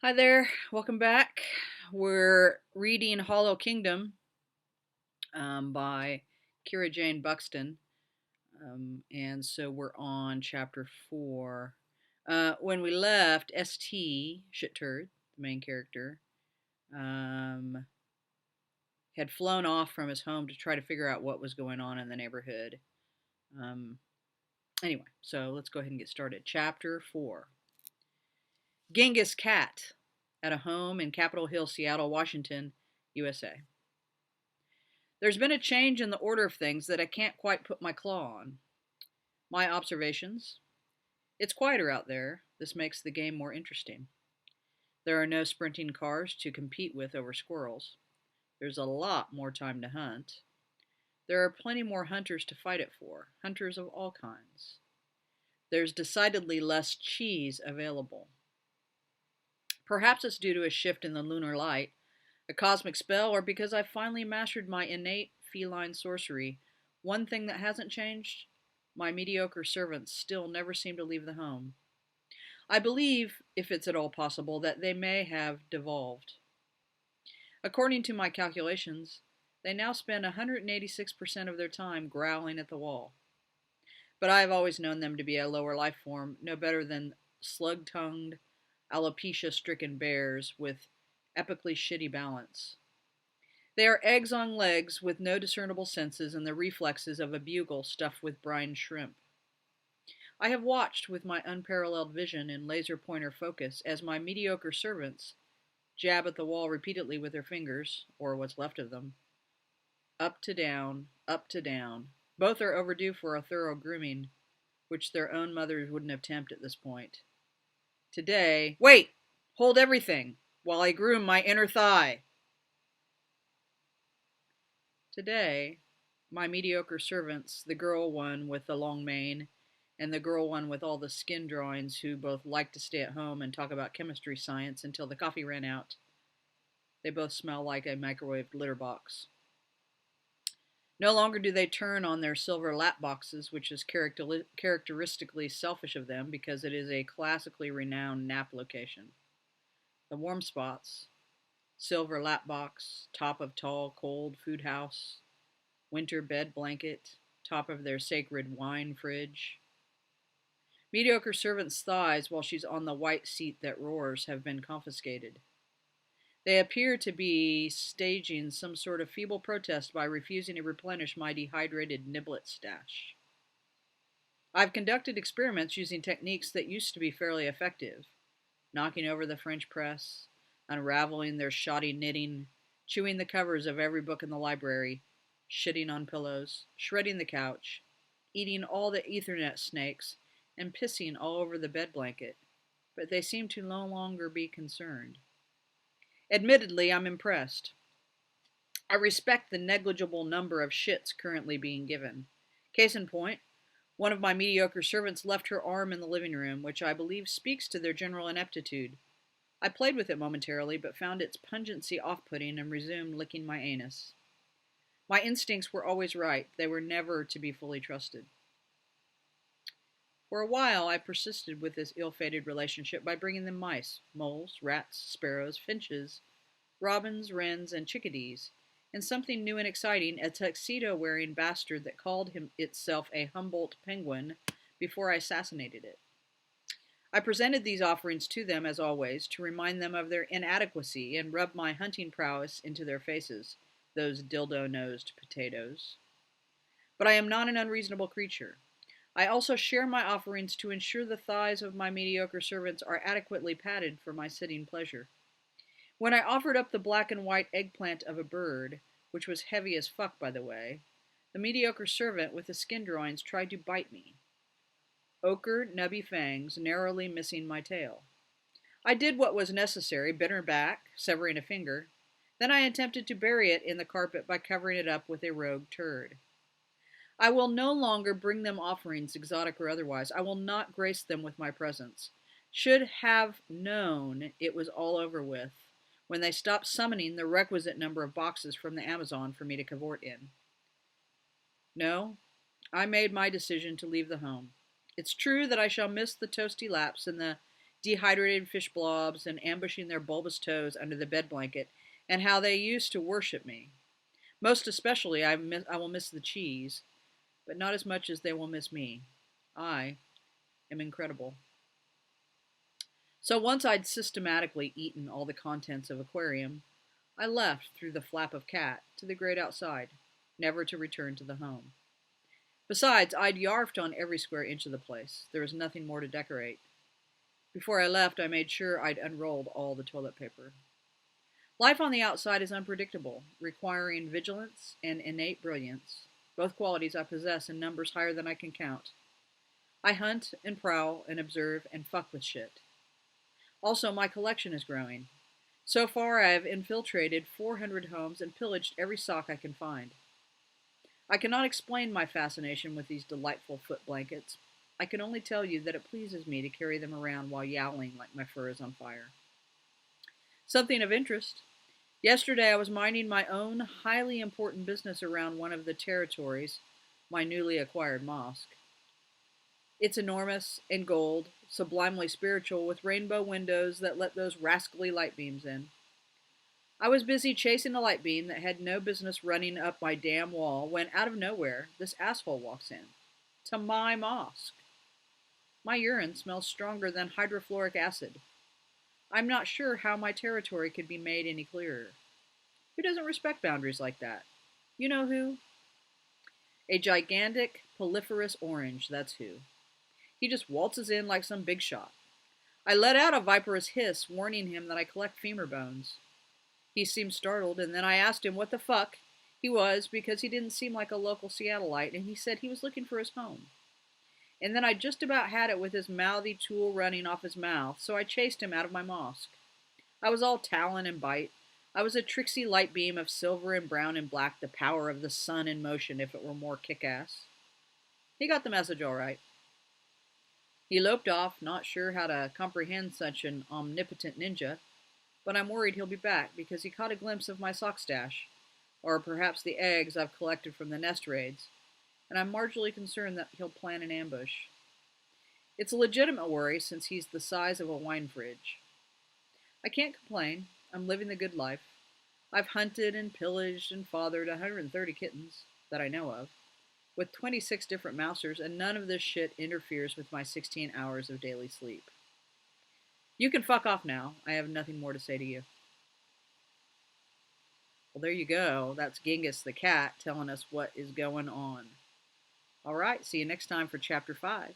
Hi there, welcome back. We're reading Hollow Kingdom by Kira Jane Buxton. And so we're on chapter 4. When we left, ST, Shit Turd, the main character, um, had flown off from his home to try to figure out what was going on in the neighborhood. Um, anyway, so let's go ahead and get started. Chapter 4. Genghis Cat at a home in Capitol Hill, Seattle, Washington, USA. There's been a change in the order of things that I can't quite put my claw on. My observations? It's quieter out there. This makes the game more interesting. There are no sprinting cars to compete with over squirrels. There's a lot more time to hunt. There are plenty more hunters to fight it for, hunters of all kinds. There's decidedly less cheese available. Perhaps it's due to a shift in the lunar light, a cosmic spell, or because I've finally mastered my innate feline sorcery. One thing that hasn't changed: my mediocre servants still never seem to leave the home. I believe, if it's at all possible, that they may have devolved. According to my calculations, they now spend 186% of their time growling at the wall. But I have always known them to be a lower life form, no better than slug-tongued, alopecia-stricken bears with epically shitty balance. They are eggs on legs with no discernible senses and the reflexes of a bugle stuffed with brine shrimp. I have watched with my unparalleled vision and laser pointer focus as my mediocre servants jab at the wall repeatedly with their fingers, or what's left of them. Up to down, up to down. Both are overdue for a thorough grooming, which their own mothers wouldn't have tempted at this point. Today, wait! Hold everything while I groom my inner thigh. Today, my mediocre servants, the girl one with the long mane and the girl one with all the skin drawings, who both like to stay at home and talk about chemistry science until the coffee ran out. They both smell like a microwaved litter box. No longer do they turn on their silver lap boxes, which is characteristically selfish of them because it is a classically renowned nap location. The warm spots: silver lap box, top of tall, cold food house, winter bed blanket, top of their sacred wine fridge. Mediocre servant's thighs, while she's on the white seat that roars, have been confiscated. They appear to be staging some sort of feeble protest by refusing to replenish my dehydrated niblet stash. I've conducted experiments using techniques that used to be fairly effective: knocking over the French press, unraveling their shoddy knitting, chewing the covers of every book in the library, shitting on pillows, shredding the couch, eating all the Ethernet snakes, and pissing all over the bed blanket. But they seem to no longer be concerned. Admittedly, I'm impressed. I respect the negligible number of shits currently being given. Case in point, one of my mediocre servants left her arm in the living room, which I believe speaks to their general ineptitude. I played with it momentarily, but found its pungency off-putting and resumed licking my anus. My instincts were always right. They were never to be fully trusted. For a while, I persisted with this ill-fated relationship by bringing them mice, moles, rats, sparrows, finches, robins, wrens, and chickadees, and something new and exciting, a tuxedo-wearing bastard that called itself a Humboldt penguin, before I assassinated it. I presented these offerings to them, as always, to remind them of their inadequacy and rub my hunting prowess into their faces, those dildo-nosed potatoes. But I am not an unreasonable creature. I also share my offerings to ensure the thighs of my mediocre servants are adequately padded for my sitting pleasure. When I offered up the black and white eggplant of a bird, which was heavy as fuck, by the way, the mediocre servant with the skin drawings tried to bite me. Ochre, nubby fangs narrowly missing my tail. I did what was necessary, bent her back, severing a finger. Then I attempted to bury it in the carpet by covering it up with a rogue turd. I will no longer bring them offerings, exotic or otherwise. I will not grace them with my presence. Should have known it was all over with when they stopped summoning the requisite number of boxes from the Amazon for me to cavort in. No, I made my decision to leave the home. It's true that I shall miss the toasty laps and the dehydrated fish blobs and ambushing their bulbous toes under the bed blanket, and how they used to worship me. Most especially, I will miss the cheese, but not as much as they will miss me. I am incredible. So once I'd systematically eaten all the contents of aquarium, I left through the flap of cat to the great outside, never to return to the home. Besides, I'd yarfed on every square inch of the place. There was nothing more to decorate. Before I left, I made sure I'd unrolled all the toilet paper. Life on the outside is unpredictable, requiring vigilance and innate brilliance, both qualities I possess in numbers higher than I can count. I hunt and prowl and observe and fuck with shit. Also, my collection is growing. So far, I have infiltrated 400 homes and pillaged every sock I can find. I cannot explain my fascination with these delightful foot blankets. I can only tell you that it pleases me to carry them around while yowling like my fur is on fire. Something of interest. Yesterday I was minding my own highly important business around one of the territories, my newly acquired mosque. It's enormous and gold, sublimely spiritual, with rainbow windows that let those rascally light beams in. I was busy chasing a light beam that had no business running up my damn wall when, out of nowhere, this asshole walks in. To my mosque. My urine smells stronger than hydrofluoric acid. I'm not sure how my territory could be made any clearer. Who doesn't respect boundaries like that? You know who? A gigantic, proliferous orange, that's who. He just waltzes in like some big shot. I let out a viperous hiss, warning him that I collect femur bones. He seemed startled, and then I asked him what the fuck he was because he didn't seem like a local Seattleite, and he said he was looking for his home. And then I just about had it with his mouthy tool running off his mouth, so I chased him out of my mosque. I was all talon and bite. I was a tricksy light beam of silver and brown and black, the power of the sun in motion if it were more kick-ass. He got the message all right. He loped off, not sure how to comprehend such an omnipotent ninja, but I'm worried he'll be back because he caught a glimpse of my sock stash, or perhaps the eggs I've collected from the nest raids, and I'm marginally concerned that he'll plan an ambush. It's a legitimate worry since he's the size of a wine fridge. I can't complain. I'm living the good life. I've hunted and pillaged and fathered 130 kittens that I know of, with 26 different mousers, and none of this shit interferes with my 16 hours of daily sleep. You can fuck off now. I have nothing more to say to you. Well, there you go. That's Genghis the cat telling us what is going on. All right, see you next time for Chapter 5.